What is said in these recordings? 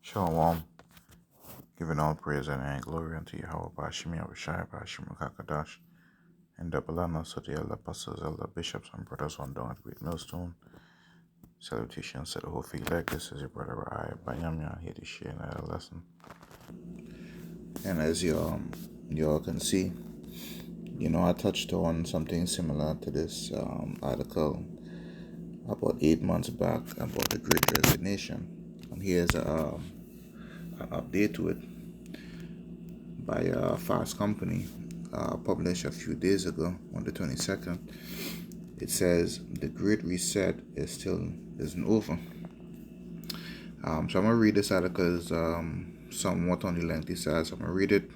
Shalom, giving all praise and glory unto Yahweh Bashimi Abishai Bashim Kakadash, and the Balanos of the elder pastors, elder bishops, and brothers on down at Great Millstone. Salutations to the whole field. This is your brother I Banyamya here to share another lesson. And as you all can see, I touched on something similar to this article about 8 months back about the Great Resignation. And here's an update to it by Fast Company, published a few days ago on the 22nd. It says the Great Reset isn't over. So I'm gonna read this article. It's somewhat on the lengthy side. So I'm gonna read it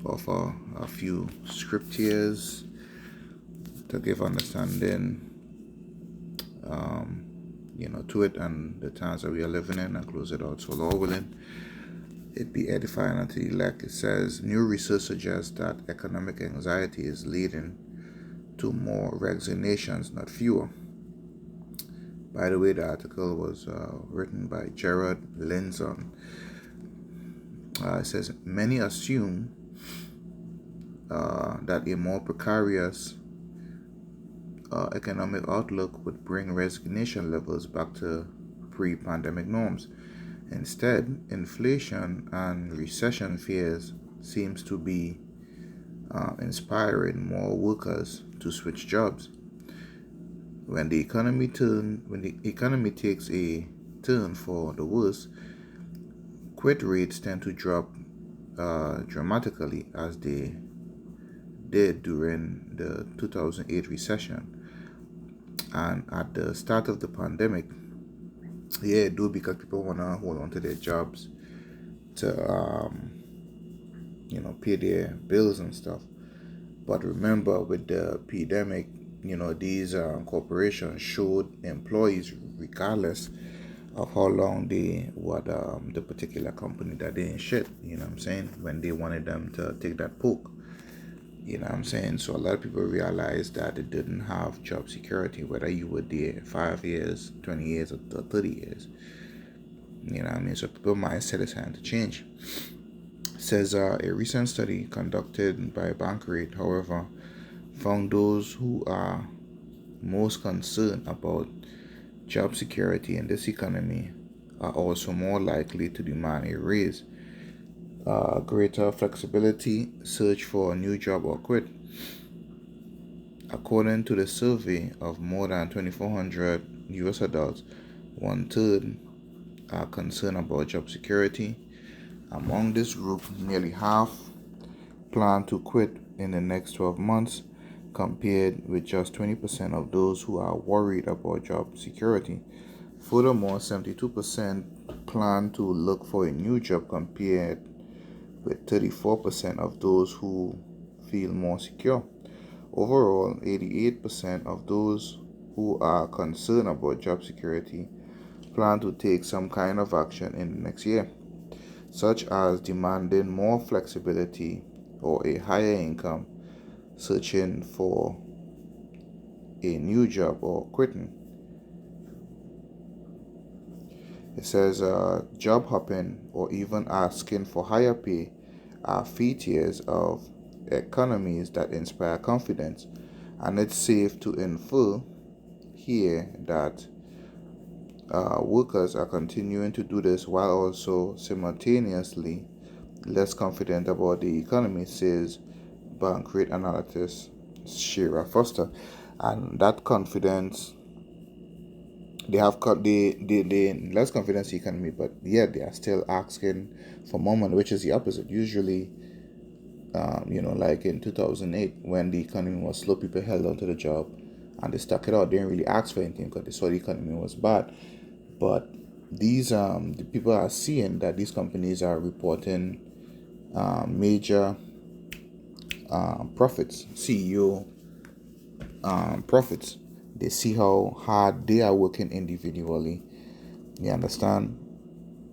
of a few scriptures to give understanding, to it and the times that we are living in, and close it out. So Lord willing, it be edifying unto the elect. It says, new research suggests that economic anxiety is leading to more resignations, not fewer. By the way, the article was written by Gerard Linson. It says, many assume that a more precarious economic outlook would bring resignation levels back to pre-pandemic norms. Instead, inflation and recession fears seems to be inspiring more workers to switch jobs. When the economy takes a turn for the worse, quit rates tend to drop dramatically, as they did during the 2008 recession and at the start of the pandemic. Yeah, do because people wanna hold on to their jobs to pay their bills and stuff. But remember, with the pandemic, these corporations showed employees, regardless of how long they were the particular company, that they ain't shit, when they wanted them to take that poke. So a lot of people realized that they didn't have job security, whether you were there 5 years, 20 years, or 30 years. So people's mindset is starting to change. It says a recent study conducted by Bankrate, however, found those who are most concerned about job security in this economy are also more likely to demand a raise, greater flexibility, search for a new job, or quit. According to the survey of more than 2,400 US adults, 1/3 are concerned about job security. Among this group, nearly half plan to quit in the next 12 months, compared with just 20% of those who are worried about job security. Furthermore, 72% plan to look for a new job, compared with 34% of those who feel more secure. Overall, 88% of those who are concerned about job security plan to take some kind of action in the next year, such as demanding more flexibility or a higher income, searching for a new job, or quitting. It says job hopping or even asking for higher pay are features of economies that inspire confidence, and it's safe to infer here that workers are continuing to do this while also simultaneously less confident about the economy, says Bankrate analyst Shira Foster. And that confidence, they less confidence in the economy, but yet they are still asking for more money, which is the opposite. Usually, like in 2008, when the economy was slow, people held on to the job and they stuck it out. They didn't really ask for anything because they saw the economy was bad. But these the people are seeing that these companies are reporting major profits, CEO profits. They see how hard they are working individually. You understand?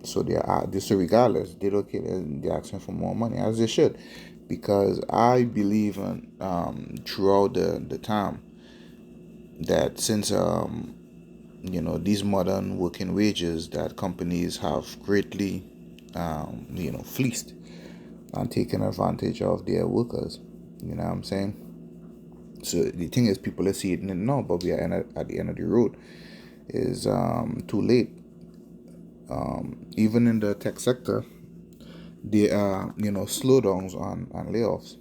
So they are regardless. They don't care. They're asking for more money, as they should, because I believe in throughout the time that since these modern working wages that companies have greatly, fleeced and taken advantage of their workers. You know what I'm saying? So the thing is, people are seeing it now, but we are at the end of the road. Is too late. Even in the tech sector, there are slowdowns on layoffs.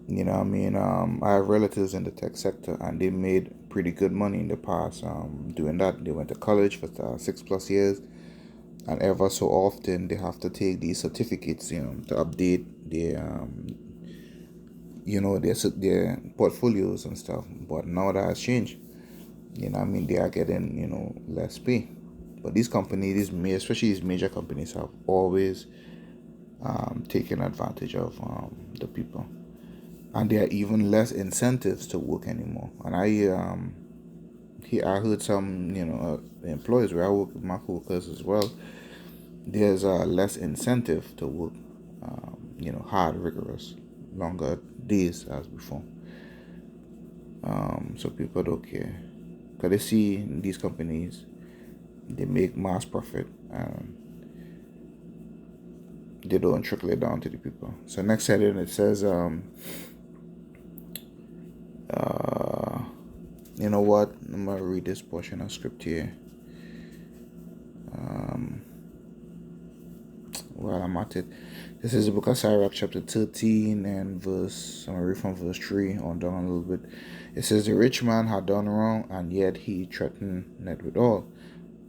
I mean, I have relatives in the tech sector, and they made pretty good money in the past doing that. They went to college for 6+ years, and ever so often they have to take these certificates, to update their portfolios and stuff. But now that has changed. I mean, they are getting less pay. But these companies, especially these major companies, have always taken advantage of the people, and there are even less incentives to work anymore. And I heard some employers where I work with my coworkers as well. There's less incentive to work, hard, rigorous, longer days as before. So people don't care because they see these companies, they make mass profit, and they don't trickle it down to the people. So next heading it says, you know what? I'm gonna read this portion of script here. While I'm at it, this is the book of Sirach, chapter 13, and I'm gonna read from verse 3 on down a little bit. It says, "The rich man had done wrong, and yet he threatened not withal.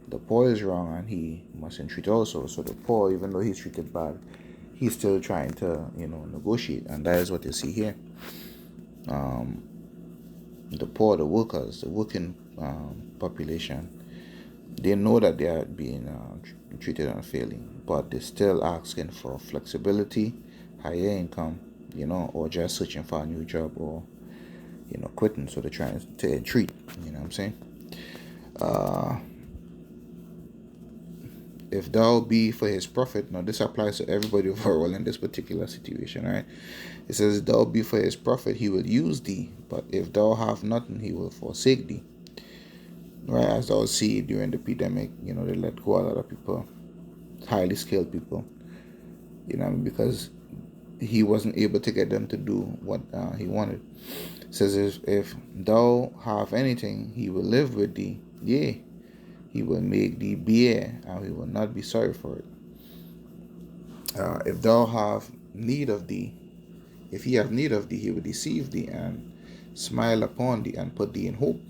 The poor is wrong, and he must entreat also." So the poor, even though he's treated bad, he's still trying to, negotiate, and that is what you see here. The poor, the workers, the working population, they know that they are being treated unfairly, but they're still asking for flexibility, higher income, or just searching for a new job, or quitting. So they're trying to entreat. You know what I'm saying? If thou be for his profit, now this applies to everybody overall in this particular situation, right? It says, "Thou be for his profit, he will use thee, but if thou have nothing, he will forsake thee." Right, as thou see during the pandemic, they let go a lot of people, highly skilled people, because he wasn't able to get them to do what he wanted. It says, if thou have anything, he will live with thee. Yea, he will make thee bear, and he will not be sorry for it. If thou have need of thee, if he have need of thee, he will deceive thee and smile upon thee and put thee in hope.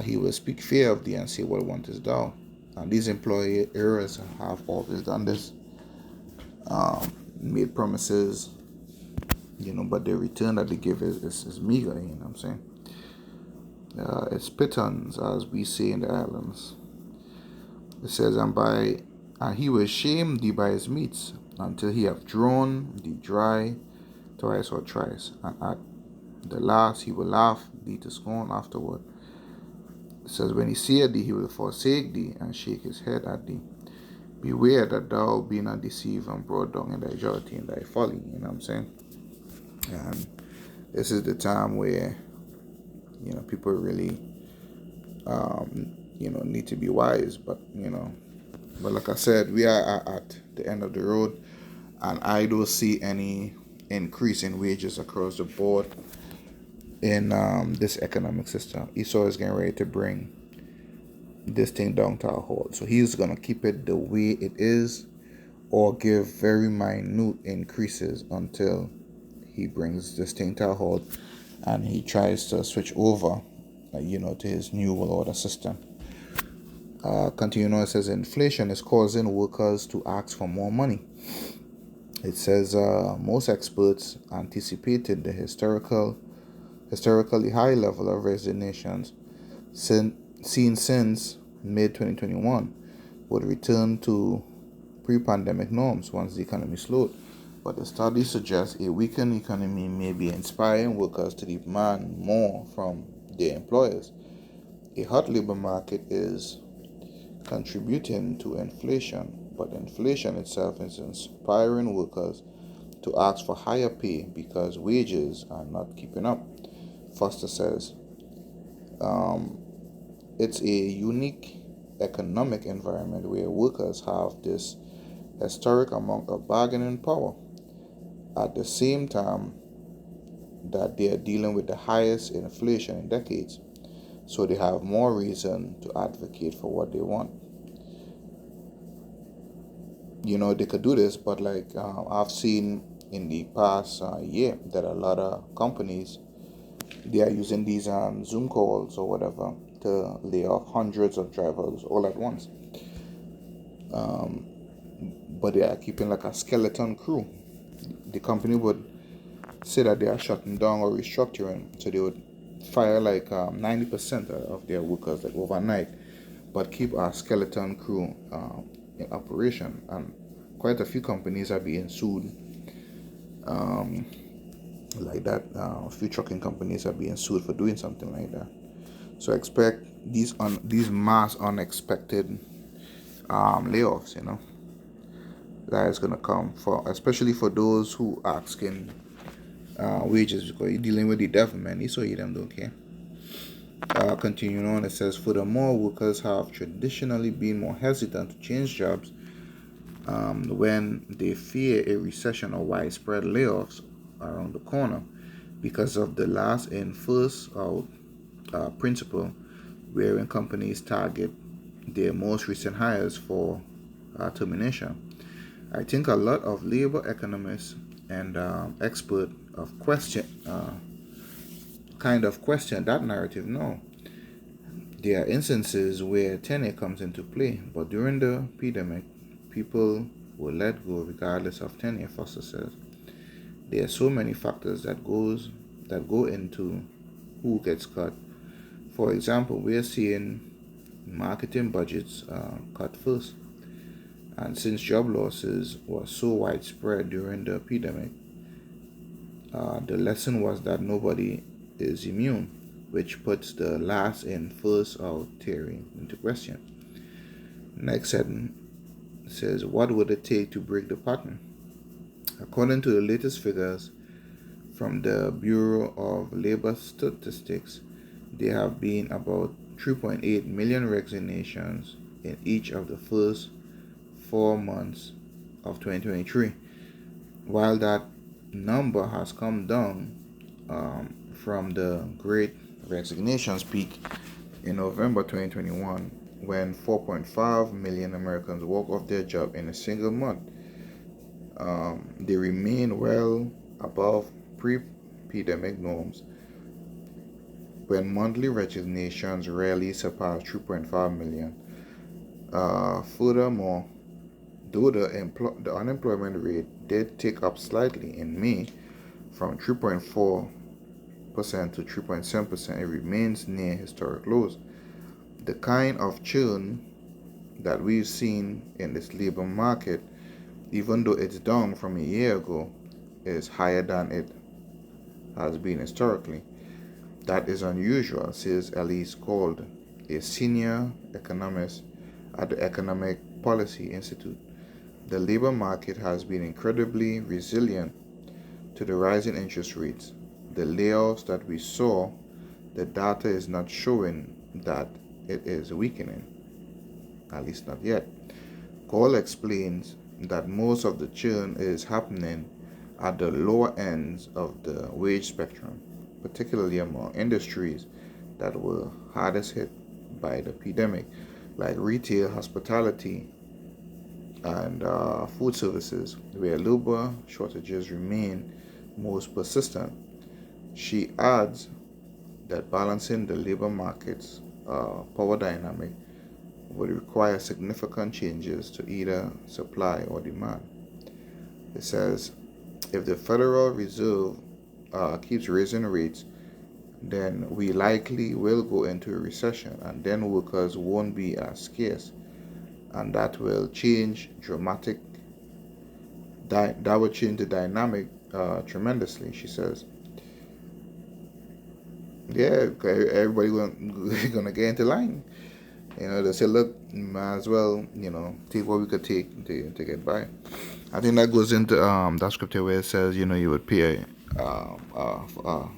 He will speak fair of thee and say, "What wantest thou?" And these employers have always done this, made promises, but the return that they give is meager. You know what I'm saying? It's pittance, as we say in the islands. It says, and he will shame thee by his meats until he have drawn thee dry twice or thrice, and at the last he will laugh thee to scorn afterward. It says, when he seeth thee, he will forsake thee and shake his head at thee. Beware that thou be not deceived and brought down in thy jollity and thy folly. You know what I'm saying? And this is the time where people really need to be wise. But like I said, we are at the end of the road, and I don't see any increase in wages across the board in this economic system. Esau is getting ready to bring this thing down to a halt. So he's gonna keep it the way it is, or give very minute increases until he brings this thing to a halt, and he tries to switch over, to his new world order system. Continuing on, it says, inflation is causing workers to ask for more money. It says most experts anticipated the historically high level of resignations seen since mid-2021 would return to pre-pandemic norms once the economy slowed. But the study suggests a weakened economy may be inspiring workers to demand more from their employers. A hot labor market is contributing to inflation, but inflation itself is inspiring workers to ask for higher pay because wages are not keeping up. Foster says, it's a unique economic environment where workers have this historic amount of bargaining power at the same time that they are dealing with the highest inflation in decades. So they have more reason to advocate for what they want. They could do this, but like I've seen in the past year that a lot of companies, they are using these Zoom calls or whatever to lay off hundreds of drivers all at once. Um, but they are keeping like a skeleton crew. The company would say that they are shutting down or restructuring, so they would fire like 90% of their workers like overnight, but keep a skeleton crew in operation. And quite a few companies are being sued um, like that. A few trucking companies are being sued for doing something like that. So expect these mass unexpected layoffs. That is gonna come for, especially for those who are asking wages, because you're dealing with the government. So you them don't care. Continuing on, it says, furthermore, workers have traditionally been more hesitant to change jobs when they fear a recession or widespread layoffs around the corner because of the last in, first out principle, wherein companies target their most recent hires for termination. I think a lot of labor economists and experts of kind of question that narrative now. There are instances where tenure comes into play, but during the pandemic, people were let go regardless of tenure, Foster says. There are so many factors that go into who gets cut. For example, we are seeing marketing budgets cut first, and since job losses were so widespread during the pandemic, the lesson was that nobody is immune, which puts the last in, first out theory into question. Next sentence says, what would it take to break the pattern? According to the latest figures from the Bureau of Labor Statistics, there have been about 3.8 million resignations in each of the first 4 months of 2023. While that number has come down from the great resignations peak in November 2021, when 4.5 million Americans walked off their job in a single month, they remain well above pre-pandemic norms when monthly resignations rarely surpass 3.5 million. Furthermore, though the unemployment rate did tick up slightly in May from 3.4% to 3.7%, it remains near historic lows. The kind of churn that we've seen in this labor market, even though it's down from a year ago, is higher than it has been historically. That is unusual, says Elise Gold, a senior economist at the Economic Policy Institute. The labor market has been incredibly resilient to the rising interest rates. The layoffs that we saw, the data is not showing that it is weakening, at least not yet. Cole explains that most of the churn is happening at the lower ends of the wage spectrum, particularly among industries that were hardest hit by the pandemic, like retail, hospitality, and food services, where labor shortages remain most persistent. She adds that balancing the labor market's power dynamic would require significant changes to either supply or demand. It says, if the Federal Reserve keeps raising rates, then we likely will go into a recession, and then workers won't be as scarce, and that will change that will change the dynamic tremendously, she says. Yeah, everybody gonna get into line. They say, look, might as well, take what we could take to get by. I think that goes into that scripture where it says, you would pay a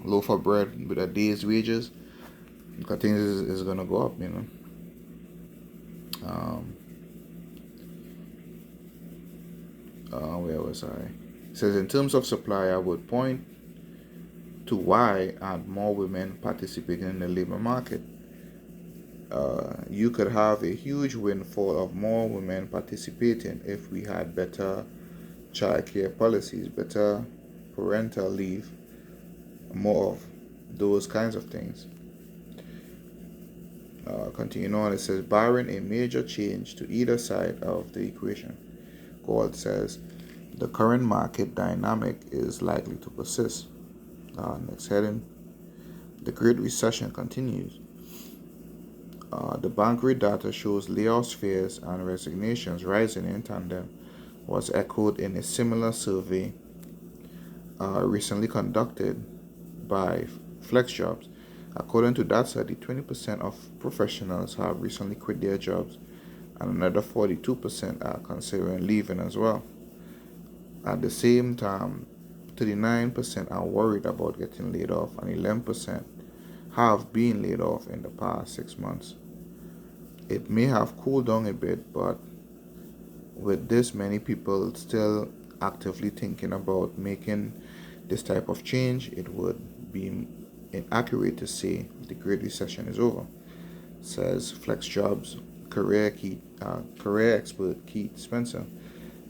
loaf of bread with a day's wages. because things is going to go up, Um, where was I? It says, in terms of supply, I would point to why aren't more women participating in the labor market. You could have a huge windfall of more women participating if we had better childcare policies, better parental leave, more of those kinds of things. Continuing on, it says, barring a major change to either side of the equation, Gold says, the current market dynamic is likely to persist. Next heading, the Great Recession continues. The bank rate data shows layoffs, fears, and resignations rising in tandem, was echoed in a similar survey recently conducted by FlexJobs. According to that study, 20% of professionals have recently quit their jobs, and another 42% are considering leaving as well. At the same time, 39% are worried about getting laid off, and 11% have been laid off in the past 6 months. It may have cooled down a bit, but with this many people still actively thinking about making this type of change, it would be inaccurate to say the Great Recession is over, says FlexJobs career expert Keith Spencer.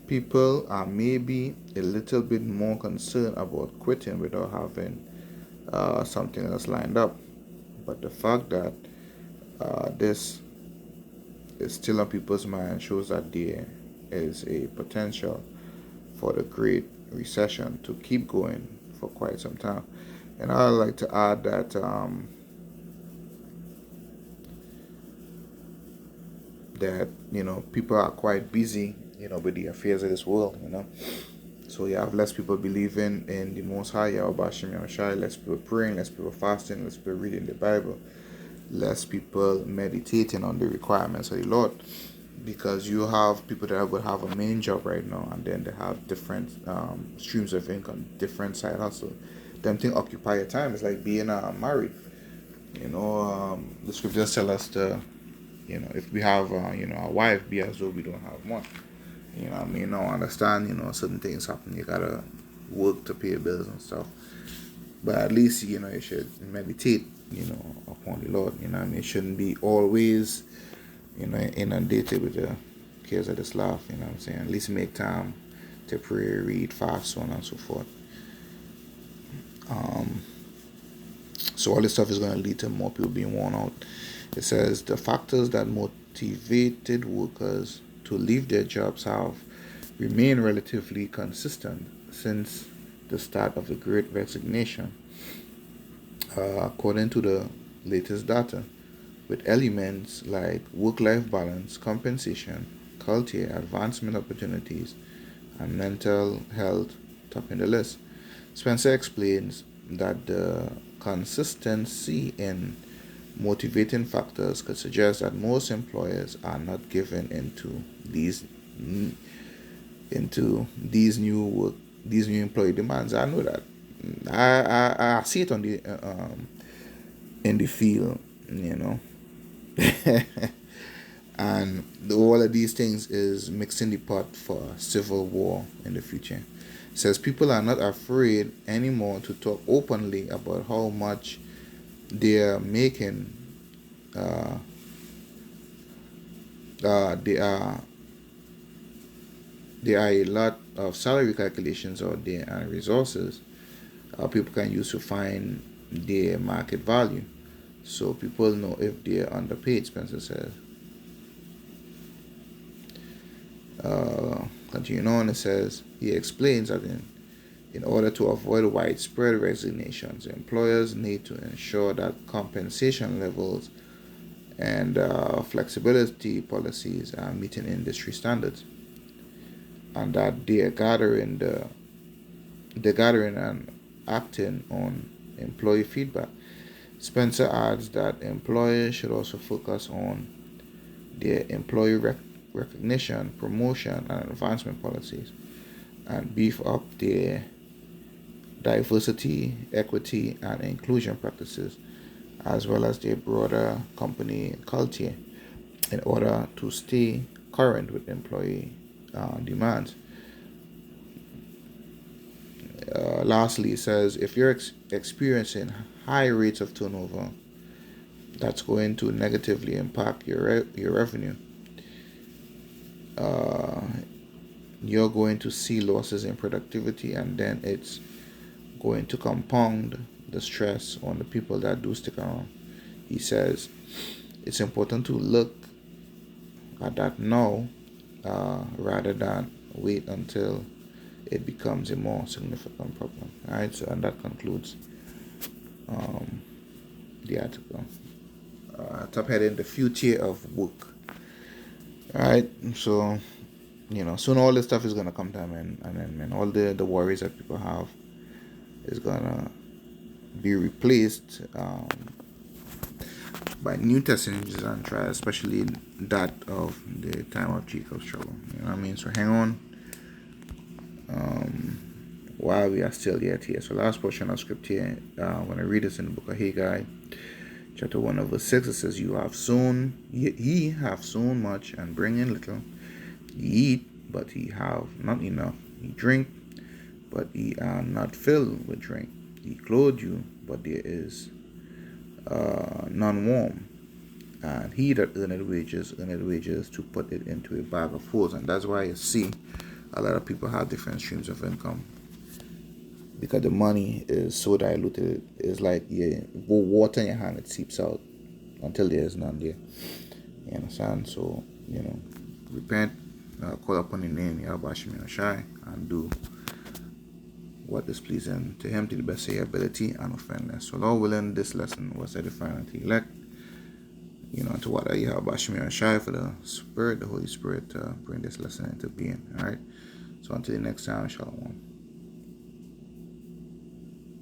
People are maybe a little bit more concerned about quitting without having something else lined up, but the fact that this is still on people's mind shows that there is a potential for the Great Recession to keep going for quite some time. And I'd like to add that people are quite busy with the affairs of this world. So you have less people believing in the Most High, Yahweh Shem Yahushai, less people praying, less people fasting, less people reading the Bible, less people meditating on the requirements of the Lord. Because you have people that would have a main job right now, and then they have different streams of income, different side hustle. Them thing occupy your time. It's like being married. The scriptures tell us to, if we have a wife, be as though we don't have one. I mean, I understand, certain things happen. You gotta work to pay bills and stuff. But at least, you should meditate, upon the Lord. It shouldn't be always, inundated with the cares of this life. You know what I'm saying? At least make time to pray, read, fast, so on and so forth. So all this stuff is going to lead to more people being worn out. It says the factors that motivated workers to leave their jobs have remained relatively consistent since the start of the Great Resignation, according to the latest data, with elements like work-life balance, compensation, culture, advancement opportunities, and mental health topping the list. Spencer explains that the consistency in motivating factors could suggest that most employers are not given into these new employee demands. I know that. I see it on the in the field, and all of these things is mixing the pot for civil war in the future. It says people are not afraid anymore to talk openly about how much they're making. There are a lot of salary calculations out there and resources people can use to find their market value, so people know if they're underpaid. Spencer says. Continuing on, it says he explains that in order to avoid widespread resignations, employers need to ensure that compensation levels and flexibility policies are meeting industry standards, and that they are gathering and acting on employee feedback. Spencer adds that employers should also focus on their employee recognition, promotion, and advancement policies, and beef up their diversity, equity, and inclusion practices, as well as their broader company culture in order to stay current with employee demands. Lastly, it says if you're experiencing high rates of turnover, that's going to negatively impact your revenue. Uh, you're going to see losses in productivity, and then it's going to compound the stress on the people that do stick around. He says it's important to look at that now rather than wait until it becomes a more significant problem. All right, so and that concludes um, the article. Top heading: the future of work. All right, so soon all this stuff is gonna come to an end, man. All the worries that people have is gonna be replaced by new challenges and trials, especially that of the time of Jacob's trouble. You know what I mean? So hang on while we are still yet here. So last portion of script here, when I read this in the book of Haggai, chapter 1 verse 6, it says, ye have sown much and bring in little. Ye eat, but ye have not enough. Ye drink, but ye are not filled with drink. Ye clothe you, but there is none warm. And he that earneth wages to put it into a bag of holes. And that's why you see a lot of people have different streams of income, because the money is so diluted. It's like you pour water in your hand, it seeps out until there is none there. You understand? So, repent, call upon the name Yahweh Shemi Shai, and do what is pleasing to him to the best of your ability and offendless. So, Lord willing, this lesson was edifying unto the elect. To what I have Bashmir and Shai for the Spirit, the Holy Spirit, to bring this lesson into being. All right. So until the next time, Shalom.